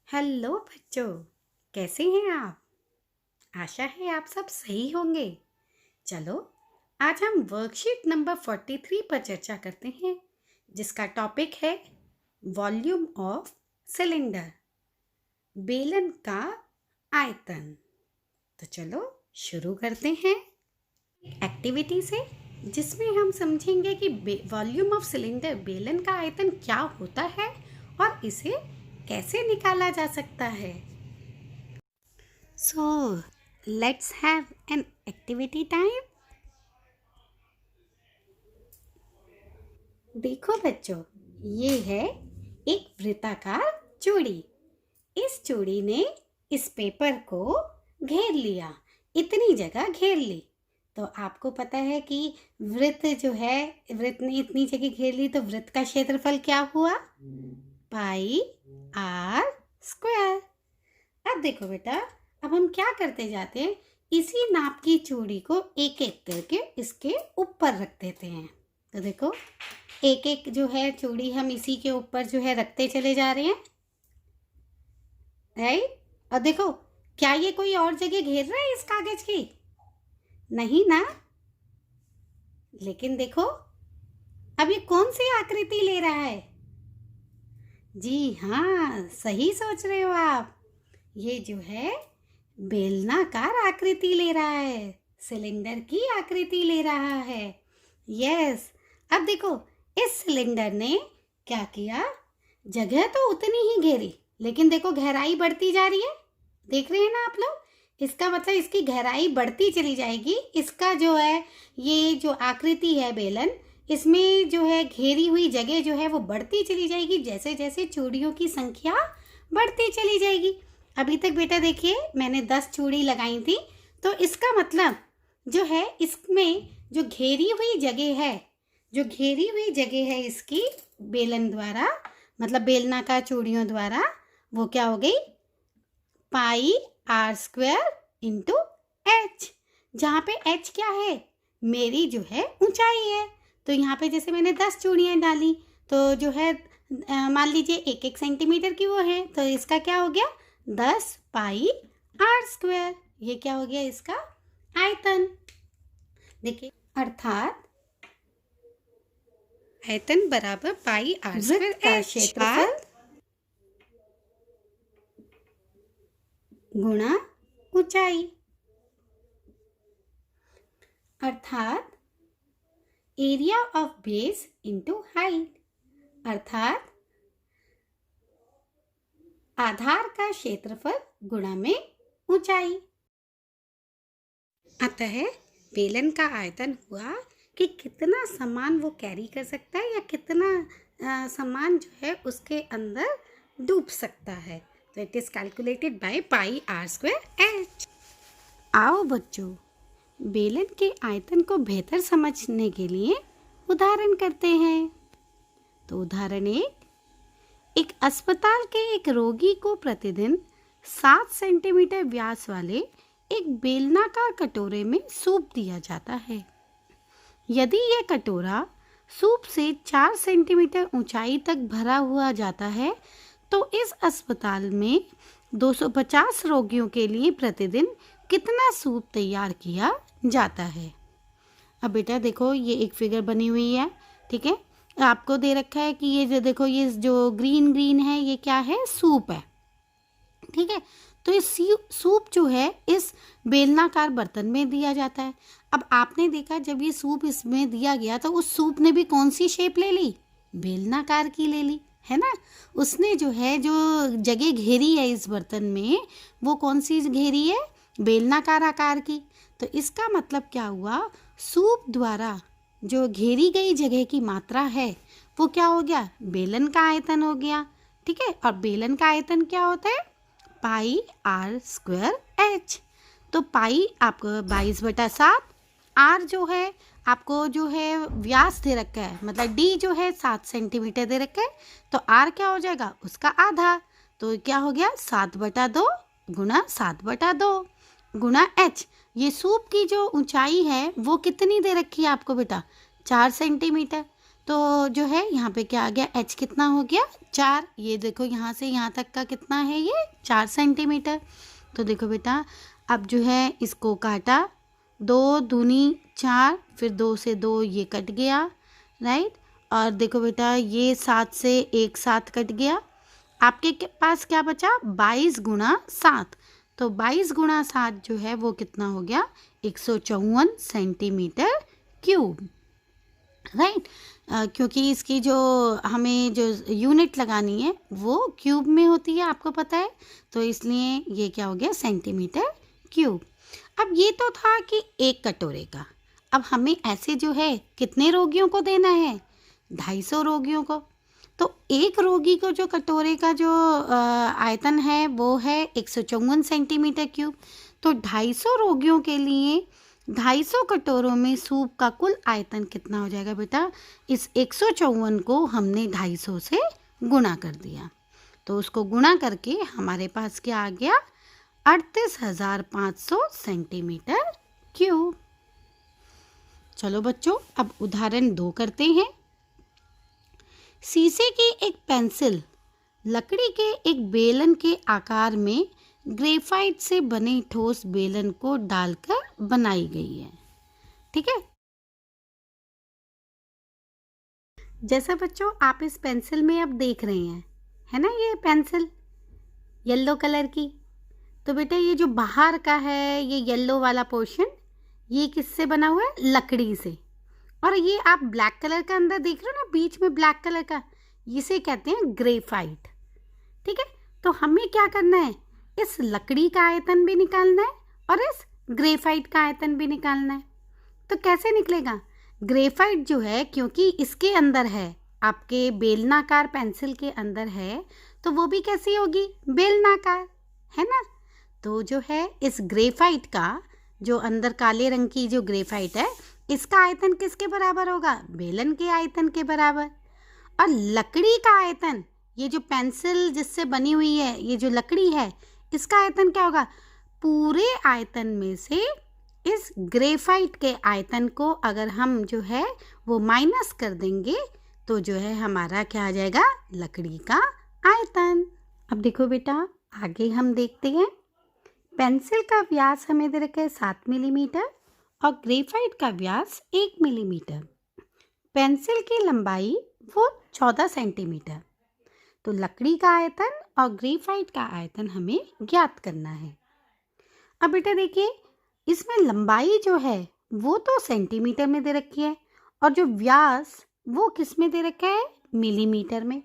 Hello बच्चों, कैसे हैं आप? आशा है आप सब सही होंगे। चलो, आज हम वर्कशीट नंबर 43 पर चर्चा करते हैं, जिसका टॉपिक है वॉल्यूम ऑफ सिलेंडर, बेलन का आयतन। तो चलो शुरू करते हैं एक्टिविटी से, जिसमें हम समझेंगे कि वॉल्यूम ऑफ सिलेंडर, बेलन का आयतन क्या होता है और इसे कैसे निकाला जा सकता है। So, let's have an activity time. देखो बच्चों, ये है एक वृत्ताकार चूड़ी। इस चूड़ी ने इस पेपर को घेर लिया, इतनी जगह घेर ली। तो आपको पता है कि वृत्त जो है, वृत्त ने इतनी जगह घेर ली, तो वृत्त का क्षेत्रफल क्या हुआ? पाई आर स्क्वायर। अब देखो बेटा, अब हम क्या करते जाते हैं, इसी नाप की चूड़ी को एक एक करके इसके ऊपर रख देते हैं। तो देखो, एक एक जो है चूड़ी हम इसी के ऊपर जो है रखते चले जा रहे हैं, राइट। और देखो, क्या ये कोई और जगह घेर रहा है इस कागज की? नहीं ना। लेकिन देखो, अब ये कौन सी आकृति ले रहा है? जी हाँ, सही सोच रहे हो आप। ये जो है बेलनाकार आकृति ले रहा है, सिलेंडर की आकृति ले रहा है। यस। अब देखो, इस सिलेंडर ने क्या किया, जगह तो उतनी ही घेरी, लेकिन देखो गहराई बढ़ती जा रही है। देख रहे हैं ना आप लोग? इसका मतलब इसकी गहराई बढ़ती चली जाएगी। इसका जो है, ये जो आकृति है बेलन, इसमें जो है घेरी हुई जगह जो है वो बढ़ती चली जाएगी, जैसे जैसे चूड़ियों की संख्या बढ़ती चली जाएगी। अभी तक बेटा देखिए, मैंने 10 चूड़ी लगाई थी, तो इसका मतलब जो है, इसमें जो घेरी हुई जगह है, जो घेरी हुई जगह है इसकी बेलन द्वारा, मतलब बेलनाकार चूड़ियों द्वारा, वो क्या हो गई? पाई आर स्क्वायर इंटू एच। जहाँ पे एच क्या है? मेरी जो है ऊंचाई है। तो यहाँ पे जैसे मैंने 10 चूड़ियाँ डाली, तो जो है मान लीजिए 1-1 सेंटीमीटर की वो है, तो इसका क्या हो गया? 10 पाई आर स्क्वायर। ये क्या हो गया? इसका आयतन। देखिए, अर्थात आयतन बराबर पाई आर स्क्वायर का क्षेत्रफल गुणा ऊंचाई। अर्थात area of base into height, अर्थात आधार का क्षेत्रफल गुणा में ऊंचाई। अतः बेलन का आयतन हुआ कि कितना सामान वो कैरी कर सकता है, या कितना सामान जो है उसके अंदर डूब सकता है। तो it is calculated by pi are square h. आओ बच्चों, बेलन के आयतन को बेहतर समझने के लिए उदाहरण करते हैं। तो उदाहरण एक अस्पताल के एक रोगी को प्रतिदिन 7 सेंटीमीटर व्यास वाले एक बेलनाकार कटोरे में सूप दिया जाता है। यदि यह कटोरा सूप से 4 सेंटीमीटर ऊंचाई तक भरा हुआ जाता है, तो इस अस्पताल में 250 रोगियों के लिए प्रतिदिन कितना सूप तैयार किया जाता है। अब बेटा देखो, ये एक फिगर बनी हुई है, ठीक है। आपको दे रखा है कि ये जो देखो, ये जो ग्रीन ग्रीन है, ये क्या है? सूप है, ठीक है। तो इस सूप जो है इस बेलनाकार बर्तन में दिया जाता है। अब आपने देखा, जब ये सूप इसमें दिया गया, तो उस सूप ने भी कौन सी शेप ले ली? बेलनाकार की ले ली, है ना। उसने जो है, जो जगह घेरी है इस बर्तन में, वो कौन सी घेरी है? बेलनाकार आकार की। तो इसका मतलब क्या हुआ? सूप द्वारा जो घेरी गई जगह की मात्रा है, वो क्या हो गया? बेलन का आयतन हो गया, ठीक है। और बेलन का आयतन क्या होता है? पाई आर स्क्वायर एच। तो पाई आपको 22/7, आर जो है आपको जो है व्यास दे रखा है, मतलब डी जो है 7 सेंटीमीटर दे रखा है, तो आर क्या हो जाएगा? उसका आधा। तो क्या हो गया? 7/2 गुणा 7/2 गुणा एच। ये सूप की जो ऊंचाई है वो कितनी दे रखी है आपको बेटा? 4 सेंटीमीटर। तो जो है यहाँ पे क्या आ गया, h कितना हो गया 4। ये देखो यहाँ से यहाँ तक का कितना है, ये 4 सेंटीमीटर। तो देखो बेटा अब जो है इसको काटा, 2 दूनी 4, फिर 2 से 2 ये कट गया, राइट। और देखो बेटा ये 7 से 1 7 कट गया। आपके पास क्या बचा, 22 गुणा 7। तो 22 गुणा 7 जो है वो कितना हो गया, 154 सेंटीमीटर क्यूब, राइट। क्योंकि इसकी जो हमें जो यूनिट लगानी है वो क्यूब में होती है, आपको पता है, तो इसलिए ये क्या हो गया, सेंटीमीटर क्यूब। अब ये तो था कि एक कटोरे का। अब हमें ऐसे जो है कितने रोगियों को देना है, 250 रोगियों को। तो एक रोगी को जो कटोरे का जो आयतन है वो है 154 सेंटीमीटर क्यूब। तो 250 रोगियों के लिए 250 कटोरों में सूप का कुल आयतन कितना हो जाएगा बेटा, इस 154 को हमने 250 से गुणा कर दिया। तो उसको गुणा करके हमारे पास क्या आ गया, 38,500 सेंटीमीटर क्यूब। चलो बच्चों अब उदाहरण 2 करते हैं। शीशे की एक पेंसिल लकड़ी के एक बेलन के आकार में ग्रेफाइट से बने ठोस बेलन को डालकर बनाई गई है, ठीक है। जैसा बच्चों आप इस पेंसिल में अब देख रहे हैं, है ना, ये पेंसिल येलो कलर की। तो बेटा ये जो बाहर का है ये येलो वाला पोर्शन, ये किससे बना हुआ है, लकड़ी से। और ये आप ब्लैक कलर का अंदर देख रहे हो ना, बीच में ब्लैक कलर का, इसे कहते हैं ग्रेफाइट, ठीक है। तो हमें क्या करना है, इस लकड़ी का आयतन भी निकालना है और इस ग्रेफाइट का आयतन भी निकालना है। तो कैसे निकलेगा, ग्रेफाइट जो है क्योंकि इसके अंदर है, आपके बेलनाकार पेंसिल के अंदर है, तो वो भी कैसी होगी, बेलनाकार, है ना। तो जो है इस ग्रेफाइट का जो अंदर काले रंग की जो ग्रेफाइट है, इसका आयतन किसके बराबर होगा, बेलन के आयतन के बराबर। और लकड़ी का आयतन, ये जो पेंसिल जिससे बनी हुई है, ये जो लकड़ी है, इसका आयतन क्या होगा, पूरे आयतन में से इस ग्रेफाइट के आयतन को अगर हम जो है वो माइनस कर देंगे तो जो है हमारा क्या आ जाएगा, लकड़ी का आयतन। अब देखो बेटा आगे हम देखते हैं। पेंसिल का व्यास हमें दे रखा है 7 मिलीमीटर और ग्रेफाइट का व्यास 1 मिलीमीटर। पेंसिल की लंबाई वो 14 सेंटीमीटर। तो लकड़ी का आयतन और ग्रेफाइट का आयतन हमें ज्ञात करना है। अब बेटा देखिए इसमें लंबाई जो है वो तो सेंटीमीटर में दे रखी है और जो व्यास वो किस में दे रखा है, मिलीमीटर में।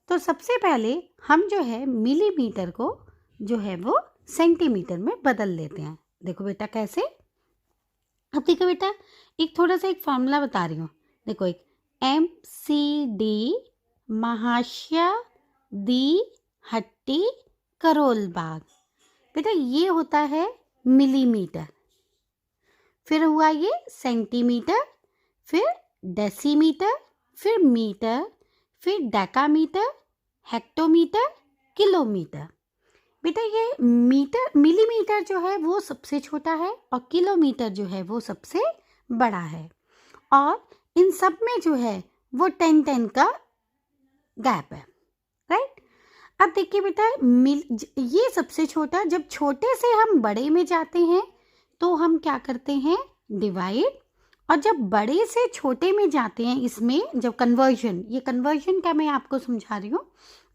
तो सबसे पहले हम जो है मिलीमीटर को जो है वो सेंटीमीटर में बदल लेते हैं। देखो बेटा कैसे, अब देखो बेटा एक थोड़ा सा एक फॉर्मूला बता रही हूँ। देखो एक MCD महाशय दी हट्टी करोल बाग, बेटा ये होता है मिलीमीटर, फिर हुआ ये सेंटीमीटर, फिर डेसीमीटर, फिर मीटर, फिर डेकामीटर, हेक्टोमीटर, किलोमीटर। बेटा ये मीटर मिलीमीटर जो है वो सबसे छोटा है और किलोमीटर जो है वो सबसे बड़ा है और इन सब में जो है वो 10-10 का गैप है, राइट। अब देखिए बेटा ये सबसे छोटा, जब छोटे से हम बड़े में जाते हैं तो हम क्या करते हैं, डिवाइड, और जब बड़े से छोटे में जाते हैं इसमें जब कन्वर्जन, ये कन्वर्जन का मैं आपको समझा रही हूँ,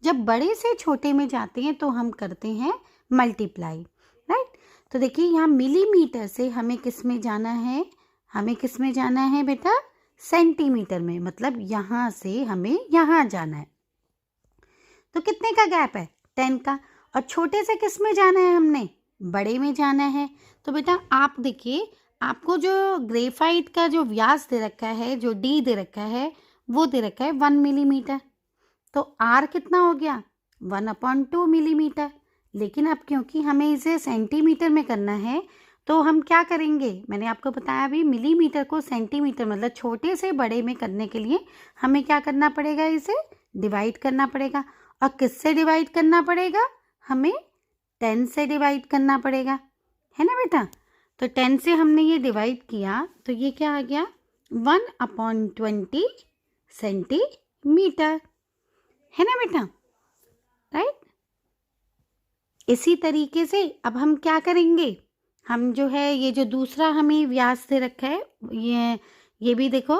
जब बड़े से छोटे में जाते हैं तो हम करते हैं मल्टीप्लाई, राइट। तो देखिए यहाँ मिलीमीटर से हमें किस में जाना है, हमें किस में जाना है बेटा, सेंटीमीटर में, मतलब यहाँ से हमें यहाँ जाना है। तो कितने का गैप है, 10 का। और छोटे से किस में जाना है, हमने बड़े में जाना है। तो बेटा आप देखिए आपको जो ग्रेफाइट का जो व्यास दे रखा है, जो D दे रखा है, वो दे रखा है 1 मिलीमीटर। तो R कितना हो गया, 1/2 मिलीमीटर। लेकिन अब क्योंकि हमें इसे सेंटीमीटर में करना है तो हम क्या करेंगे, मैंने आपको बताया अभी मिलीमीटर को सेंटीमीटर मतलब छोटे से बड़े में करने के लिए हमें क्या करना पड़ेगा, इसे डिवाइड करना पड़ेगा। और किससे डिवाइड करना पड़ेगा, हमें 10 से डिवाइड करना पड़ेगा, है ना बेटा। तो 10 से हमने ये डिवाइड किया तो ये क्या आ गया, 1/20 सेंटीमीटर, है ना बेटा, राइट। इसी तरीके से अब हम क्या करेंगे, हम जो है ये जो दूसरा हमें व्यास दे रखा है ये भी देखो।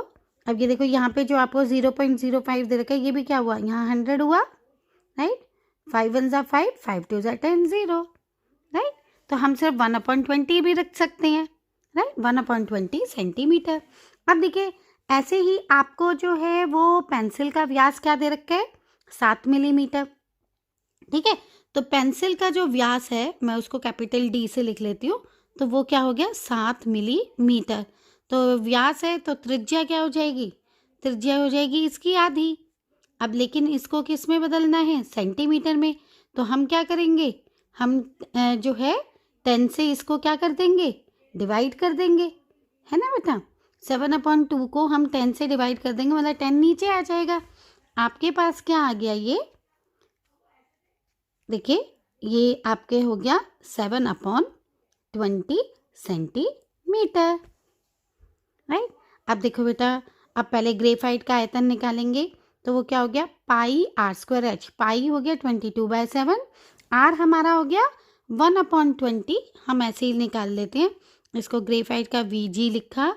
अब ये देखो यहाँ पे जो आपको 0.05 दे रखा है, ये भी क्या हुआ, यहाँ 100 हुआ, राइट। 5 1 ज़ा 5, 5 2 ज़ा 10, 0, राइट। तो हम सिर्फ 1/20 भी रख सकते हैं, राइट, 1/20 सेंटीमीटर। अब देखिए ऐसे ही आपको जो है वो पेंसिल का व्यास क्या दे रखा है, 7 मिलीमीटर, ठीक है। तो पेंसिल का जो व्यास है मैं उसको कैपिटल डी से लिख लेती हूँ, तो वो क्या हो गया 7 मिलीमीटर। तो व्यास है तो त्रिज्या क्या हो जाएगी, त्रिज्या हो जाएगी इसकी आधी। अब लेकिन इसको किस में बदलना है, सेंटीमीटर में। तो हम क्या करेंगे, हम जो है 10 से इसको क्या कर देंगे, डिवाइड कर देंगे, है ना बेटा। 7/2 को हम 10 से डिवाइड कर देंगे, मतलब 10 नीचे आ जाएगा। आपके पास क्या आ गया, ये देखिए ये आपके हो गया 7/20 सेंटीमीटर, राइट। अब देखो बेटा, अब पहले ग्रेफाइट का आयतन निकालेंगे, तो वो क्या हो गया पाई r²h, पाई हो गया 22/7, r हमारा हो गया 1/20, हम ऐसे ही निकाल लेते हैं। इसको ग्रेफाइट का Vg लिखा,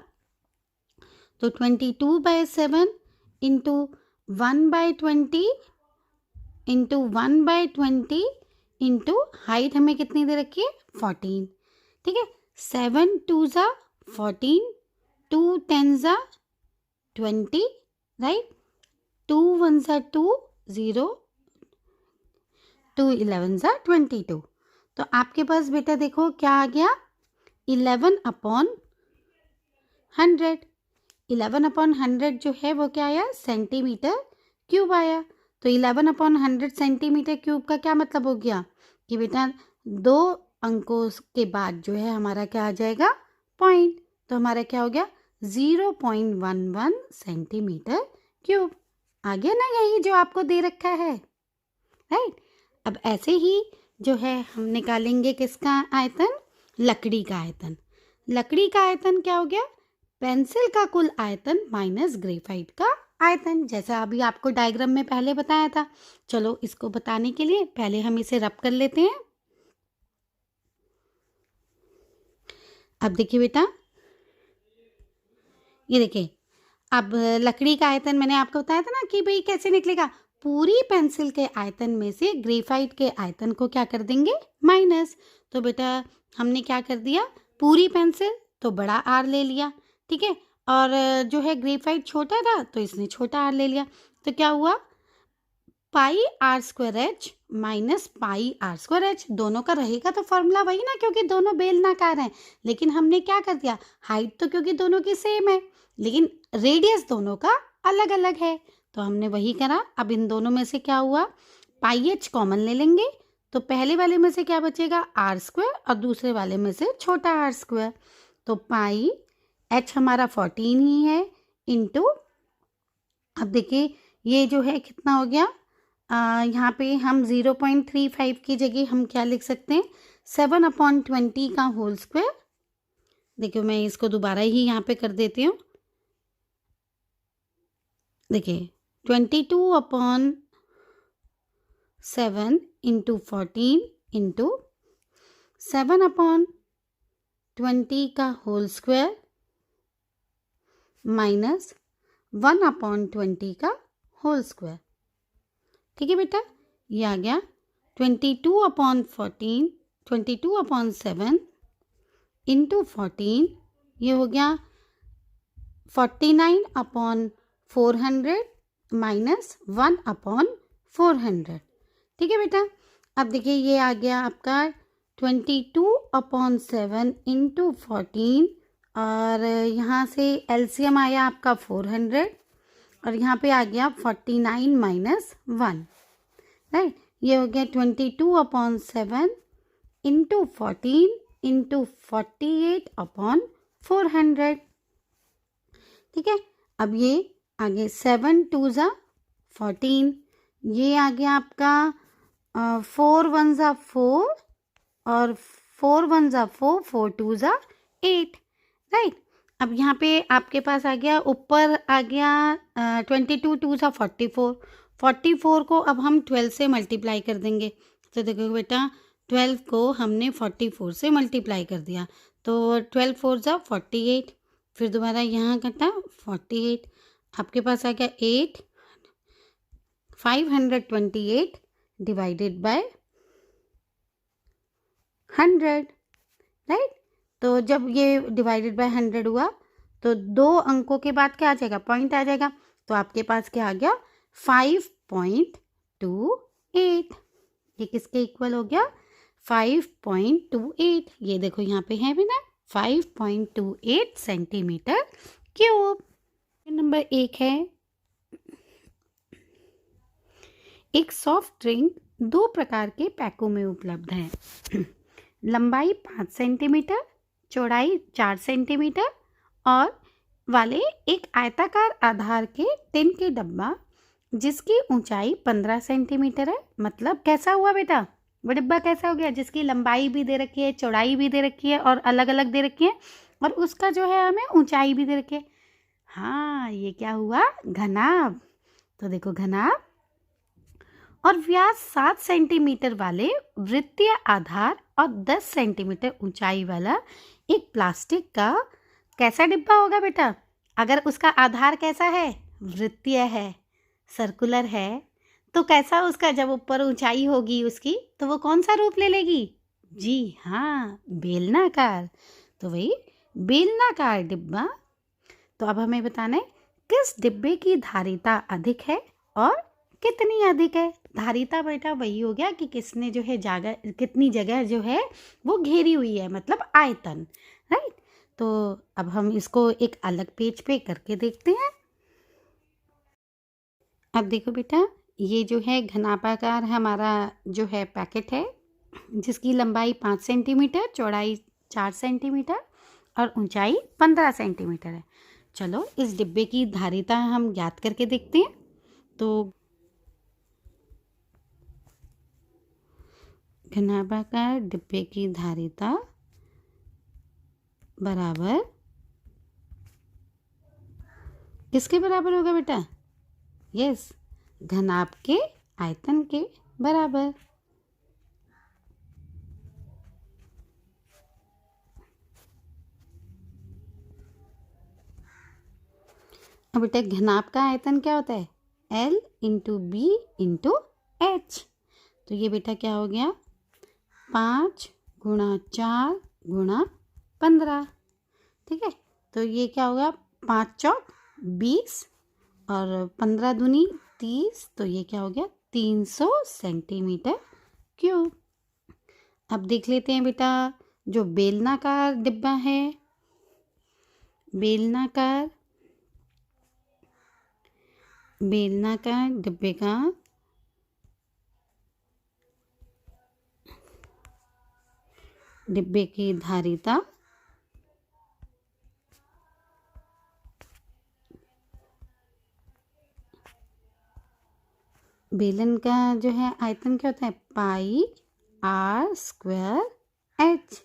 तो 22/7 इंटू 1/20 इंटू 1/20 इंटू हाइट हमें कितनी दे रखी है 14, ठीक है। 7 2 ज़ा 14, 2 10 ज़ा 20, राइट, 2 1 ज़ा 2, 0, 2 11 ज़ा 22। तो आपके पास बेटा देखो क्या आ गया 11/100, 11/100 जो है वो क्या आया, सेंटीमीटर क्यूब आया। तो 11/100 सेंटीमीटर क्यूब का क्या मतलब हो गया कि बेटा 2 अंकों के बाद जो है हमारा क्या आ जाएगा पॉइंट, तो हमारा क्या हो गया 0.11 सेंटीमीटर क्यूब आ गया ना, यही जो आपको दे रखा है, राइट। अब ऐसे ही जो है हम निकालेंगे किसका आयतन, लकड़ी का आयतन। लकड़ी का आयतन क्या हो गया, पेंसिल का कुल आयतन माइनस ग्रेफाइट का आयतन, जैसा अभी आपको डायग्राम में पहले बताया था। चलो इसको बताने के लिए पहले हम इसे रब कर लेते हैं। अब देखिए बेटा, ये देखिए, अब लकड़ी का आयतन मैंने आपको बताया था ना कि भाई कैसे निकलेगा, पूरी पेंसिल के आयतन में से ग्रेफाइट के आयतन को क्या कर देंगे माइनस। तो बेटा हमने क्या कर दिया, पूरी पेंसिल तो बड़ा आर ले लिया, ठीक है, और जो है ग्रेफाइट छोटा था तो इसने छोटा आर ले लिया। तो क्या हुआ पाई r² माइनस पाई r², दोनों का रहेगा तो फॉर्मूला वही ना, क्योंकि दोनों बेलनाकार हैं। लेकिन हमने क्या कर दिया, हाइट तो क्योंकि दोनों की सेम है लेकिन रेडियस दोनों का अलग अलग है, तो हमने वही करा। अब इन दोनों में से क्या हुआ, पाई h कॉमन ले लेंगे, तो पहले वाले में से क्या बचेगा r² और दूसरे वाले में से छोटा r²। तो पाई h हमारा 14 ही है इंटू, अब देखिए ये जो है कितना हो गया, यहाँ पे हम 0.35 की जगह हम क्या लिख सकते हैं 7/20 का होल स्क्वायर। देखिए मैं इसको दोबारा ही यहाँ पे कर देती हूँ, देखिए 22/7 इंटू 14 इंटू 7/20 का होल स्क्वायर माइनस 1/20 का होल स्क्वायर, ठीक है बेटा। ये आ गया 22/14, 22/7 इंटू 14, ये हो गया 49/400 माइनस 1/400, ठीक है बेटा। अब देखिए ये आ गया आपका 22/7 इंटू 14, और यहाँ से एलसीएम आया आपका 400, और यहाँ पे आ गया 49 माइनस 1, राइट। ये हो गया 22/7 इंटू 14 इंटू 48/400, ठीक है। अब ये आगे 7 2 ज़ा 14, ये आ गया आपका 4 1 ज़ा 4 और 4 1 ज़ा 4, 4 2 ज़ा 8, राइट। अब यहाँ पे आपके पास आ गया, ऊपर आ गया 22, 2 सा 44, 44 को अब हम 12 से मल्टीप्लाई कर देंगे। तो देखो बेटा 12 को हमने 44 से मल्टीप्लाई कर दिया, तो 12 4 सा 48, फिर दोबारा यहाँ कटा 48, आपके पास आ गया 8, 528 डिवाइडेड बाय 100, राइट। तो जब ये डिवाइडेड बाय 100 हुआ तो 2 अंकों के बाद क्या आ जाएगा, पॉइंट आ जाएगा। तो आपके पास क्या आ गया, 5.28। ये किसके इक्वल हो गया, 5.28। ये देखो यहाँ पे है भी ना, 5.28 सेंटीमीटर क्यूब। नंबर 1 है, एक सॉफ्ट ड्रिंक 2 प्रकार के पैकों में उपलब्ध है। लंबाई 5 सेंटीमीटर, चौड़ाई 4 सेंटीमीटर और वाले एक आयताकार आधार के टिन के डब्बा जिसकी ऊंचाई 15 सेंटीमीटर है। मतलब कैसा हुआ बेटा, वो डिब्बा कैसा हो गया, जिसकी लंबाई भी दे रखी है, चौड़ाई भी दे रखी है और अलग अलग दे रखी है, और उसका जो है हमें ऊंचाई भी दे रखी है। हाँ, ये क्या हुआ, घनाभ। तो देखो घनाभ और व्यास 7 सेंटीमीटर वाले वृत्तीय आधार और 10 सेंटीमीटर ऊंचाई वाला एक प्लास्टिक का कैसा डिब्बा होगा बेटा, अगर उसका आधार कैसा है, वृत्तीय है, सर्कुलर है, तो कैसा उसका जब ऊपर ऊंचाई होगी उसकी तो वो कौन सा रूप ले लेगी, जी हाँ, बेलनाकार। तो वही बेलनाकार डिब्बा। तो अब हमें बताना है किस डिब्बे की धारिता अधिक है और कितनी अधिक है। धारिता बेटा वही हो गया कि किसने जो है जगह, कितनी जगह जो है वो घेरी हुई है, मतलब आयतन, राइट। तो अब हम इसको एक अलग पेज पे करके देखते हैं। अब देखो बेटा, ये जो है घनाभाकार हमारा जो है पैकेट है, जिसकी लंबाई 5 सेंटीमीटर, चौड़ाई 4 सेंटीमीटर और ऊंचाई 15 सेंटीमीटर है। चलो इस डिब्बे की धारिता हम ज्ञात करके देखते हैं। तो घनाभाकार डिब्बे की धारिता बराबर किसके बराबर होगा बेटा, यस, घनाभ के आयतन के बराबर। अब बेटा घनाभ का आयतन क्या होता है, L into b into h. तो ये बेटा क्या हो गया, 5 गुणा 4 गुणा 15, ठीक है। तो ये क्या होगा, 5 चौक 20 और 15 दूनी 30, तो ये क्या हो गया, 300 सेंटीमीटर क्यूब। अब देख लेते हैं बेटा, जो बेलनाकार डिब्बा है, बेलनाकार डिब्बे का डिब्बे की धारिता बेलन का जो है आयतन क्या होता है, पाई आर स्क्वायर एच,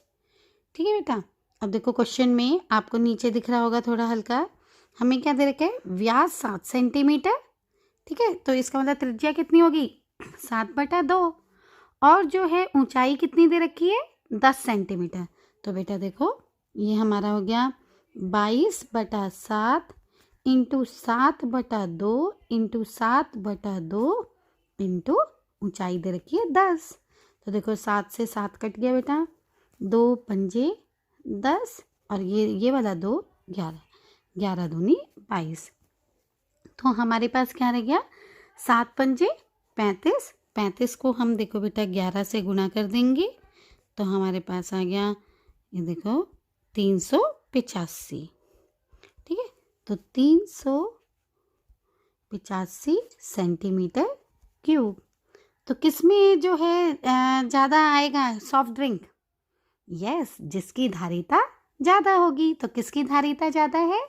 ठीक है बेटा। अब देखो क्वेश्चन में आपको नीचे दिख रहा होगा थोड़ा हल्का, हमें क्या दे रखा है, व्यास 7 सेंटीमीटर, ठीक है। तो इसका मतलब त्रिज्या कितनी होगी, 7/2, और जो है ऊंचाई कितनी दे रखी है, 10 सेंटीमीटर। तो बेटा देखो ये हमारा हो गया 22/7 इंटू 7/2 इंटू 7/2 इंटू ऊंचाई दे रखी है 10। तो देखो 7 से 7 कट गया बेटा, 2 पंजे 10 और ये वाला 2 11, 11 दूनी 22। तो हमारे पास क्या रह गया, 7 पंजे 35, 35 को हम देखो बेटा 11 से गुणा कर देंगे, तो हमारे पास आ गया ये देखो 385, ठीक है। तो 385 सेंटीमीटर क्यूब। तो किसमें जो है ज़्यादा आएगा सॉफ्ट ड्रिंक, यस, जिसकी धारिता ज़्यादा होगी। तो किसकी धारिता ज़्यादा है,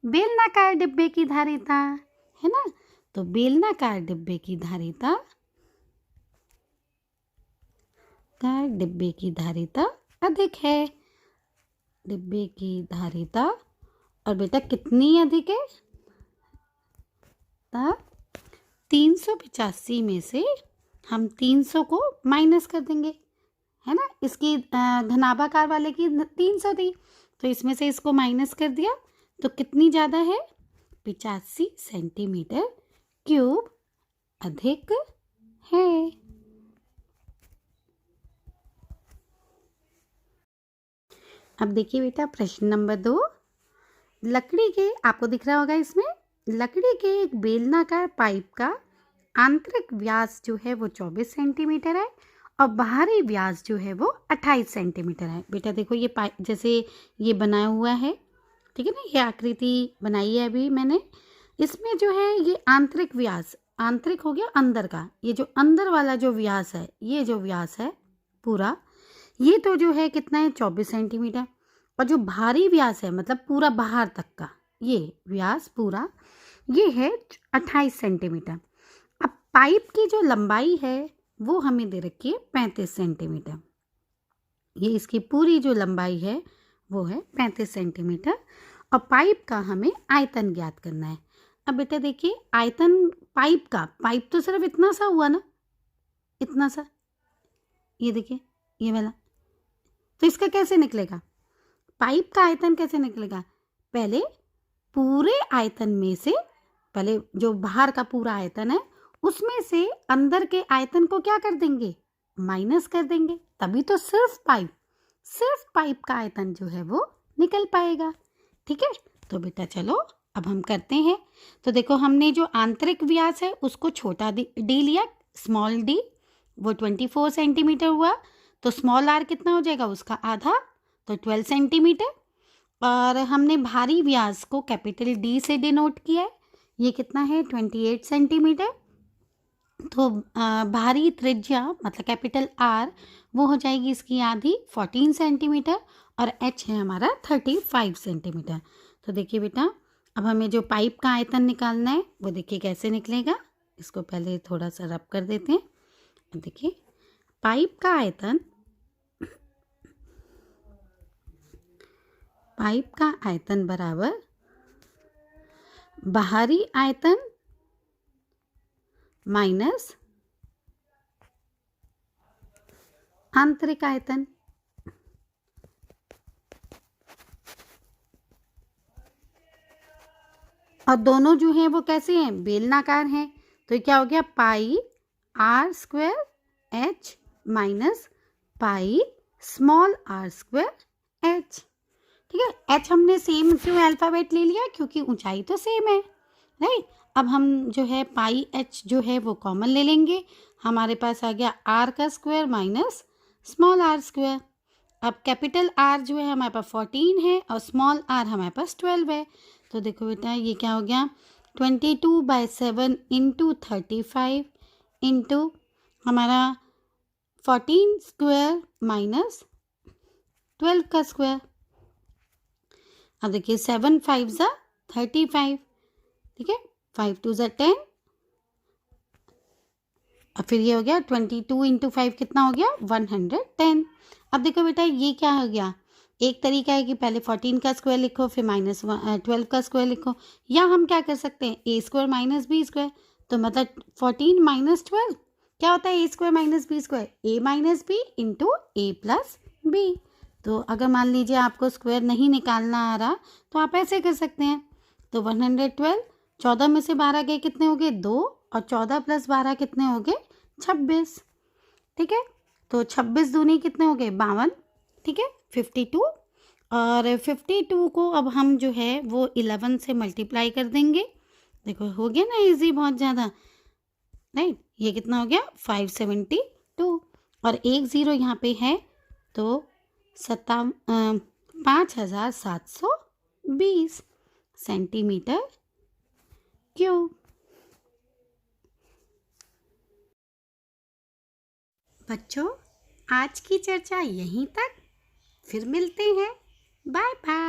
बेलनाकार डिब्बे की धारिता, है ना। तो बेलनाकार डिब्बे की धारिता अधिक है, डिब्बे की धारिता और बेटा कितनी अधिक है? तब 385 में से हम 300 को माइनस कर देंगे, है ना। इसकी धनाभाकार वाले की 300 थी, तो इसमें से इसको माइनस कर दिया, तो कितनी ज़्यादा है? 85 सेंटीमीटर क्यूब अधिक है। अब देखिए बेटा प्रश्न नंबर 2। लकड़ी के, आपको दिख रहा होगा इसमें, लकड़ी के एक बेलनाकार पाइप का आंतरिक व्यास जो है वो 24 सेंटीमीटर है और बाहरी व्यास जो है वो 28 सेंटीमीटर है। बेटा देखो ये पाइप जैसे ये बनाया हुआ है, ठीक है ना, ये आकृति बनाई है अभी मैंने। इसमें जो है ये आंतरिक व्यास, आंतरिक हो गया अंदर का, ये जो अंदर वाला जो व्यास है, ये जो व्यास है पूरा, ये तो जो है कितना है? 24 सेंटीमीटर। और जो भारी व्यास है मतलब पूरा बाहर तक का ये व्यास पूरा, ये है 28 सेंटीमीटर। अब पाइप की जो लंबाई है वो हमें दे रखी है 35 सेंटीमीटर। ये इसकी पूरी जो लंबाई है वो है 35 सेंटीमीटर और पाइप का हमें आयतन ज्ञात करना है। अब बेटा देखिए आयतन पाइप का, पाइप तो सिर्फ इतना सा हुआ ना, इतना सा, ये देखिए ये वाला, तो इसका कैसे निकलेगा? पाइप का आयतन कैसे निकलेगा? पहले पूरे आयतन में से, पहले जो बाहर का पूरा आयतन है उसमें से अंदर के आयतन को क्या कर देंगे? माइनस कर देंगे, तभी तो सिर्फ पाइप का आयतन जो है वो निकल पाएगा। ठीक है, तो बेटा चलो अब हम करते हैं। तो देखो हमने जो आंतरिक व्यास है उसको छोटा डी लिया, स्मॉल डी, वो 24 सेंटीमीटर हुआ, तो स्मॉल आर कितना हो जाएगा? उसका आधा, तो 12 सेंटीमीटर। और हमने भारी व्यास को कैपिटल डी से डिनोट किया है, ये कितना है? 28 सेंटीमीटर। तो भारी त्रिज्या मतलब कैपिटल आर वो हो जाएगी इसकी आधी, 14 सेंटीमीटर, और एच है हमारा 35 सेंटीमीटर। तो देखिए बेटा अब हमें जो पाइप का आयतन निकालना है वो देखिए कैसे निकलेगा। इसको पहले थोड़ा सा रब कर देते हैं। देखिए पाइप का आयतन बराबर बाहरी आयतन माइनस आंतरिक आयतन। और दोनों जो हैं वो कैसे हैं? बेलनाकार हैं, तो क्या हो गया? Pi are square H minus pi small are square H. ठीक है, एच हमने सेम क्यों अल्फ़ाबेट ले लिया? क्योंकि ऊंचाई तो सेम है, राइट। अब हम जो है पाई एच जो है वो कॉमन ले लेंगे, हमारे पास आ गया आर का square minus small are square. अब कैपिटल आर जो है हमारे पास 14 है और स्मॉल आर हमारे पास 12 है। तो देखो बेटा ये क्या हो गया? 22/7 इंटू 35 इंटू हमारा 14 स्क्वायर माइनस 12 का स्क्वायर। अब देखिए 7 5 ज़ा 35, ठीक है, 5 2 ज़ा 10, और फिर ये हो गया 22 इंटू 5 कितना हो गया? 110। अब देखो बेटा ये क्या हो गया? एक तरीका है कि पहले 14 का स्क्वायर लिखो फिर माइनस 12 का स्क्वायर लिखो, या हम क्या कर सकते हैं? ए स्क्वायर माइनस बी स्क्वायर, तो मतलब 14 माइनस 12 क्या होता है? ए स्क्वायर माइनस बी स्क्वायर, ए माइनस बी इंटू ए प्लस बी। तो अगर मान लीजिए आपको स्क्वायर नहीं निकालना आ रहा तो आप ऐसे कर सकते हैं। तो 112, 14 में से 12 गए कितने हो गए? 2, और 14 प्लस 12 कितने हो गए? 26। ठीक है, तो 26 दूनी कितने हो गए? 52। ठीक है, 52, और 52 को अब हम जो है वो 11 से मल्टीप्लाई कर देंगे। देखो हो गया ना इजी बहुत ज़्यादा, राइट। ये कितना हो गया? 572, और एक ज़ीरो यहाँ पे है तो 5720 सेंटीमीटर क्यूब। बच्चों आज की चर्चा यहीं तक, फिर मिलते हैं, बाय बाय।